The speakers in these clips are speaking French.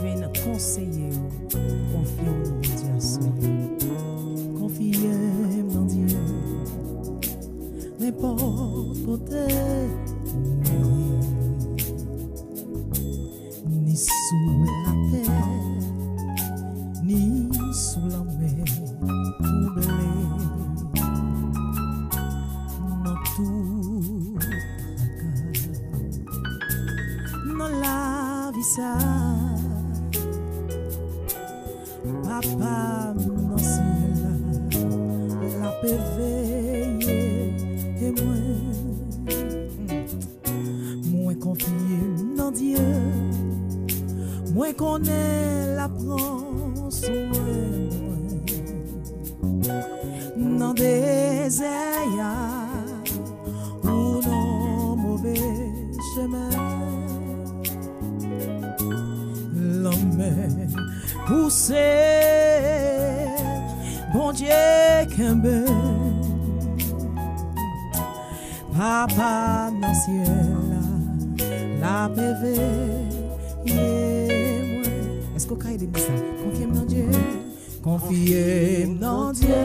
Viens conseiller, confier dans Dieu. Confier dans Dieu. N'importe côté, ni sous la terre, ni sous la mer, troublé, dans tout dans la vie ça, papa dans ciel la paix veille et moi confié dans Dieu, moi connais la prend soin dans des airs ou non mauvais chemin. L'homme poussé, bon Dieu qu'aimé, papa dans le ciel, la PV, est-ce qu'on a dit ça? Confiez dans Dieu, confiez dans Dieu,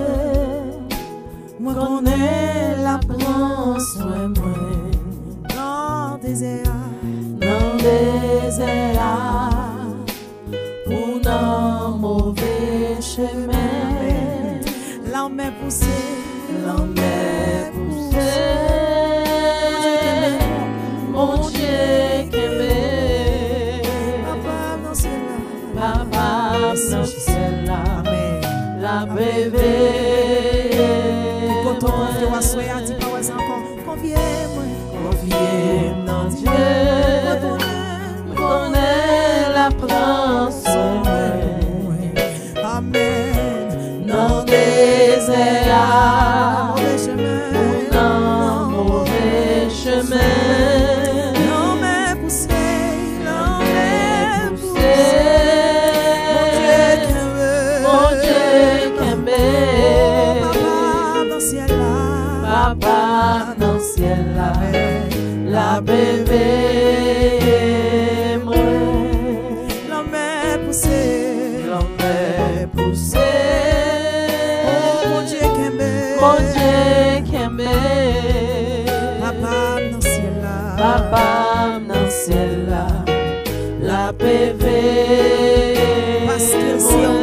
moi connais la prend soin moi, dans des airs, pour nos mauvais chemins. L'homme est poussé, l'homme est poussé. Mon Dieu qu'aimé, papa dans celle-là, papa dans celle-là, la bébé. Quand on doit soyer, dis pas encore, confiez-moi, confiez dans Dieu. Connais la prend soin, amen. Dans des airs, ou dans mauvais chemin, l'homme est poussé, l'homme est poussé. Mon Dieu qu'aimé, papa dans le ciel là, papa dans le ciel là, la bébé. Mon Dieu qu'aimé, papa dans le ciel là, papa dans le ciel là, la PV. Parce que si on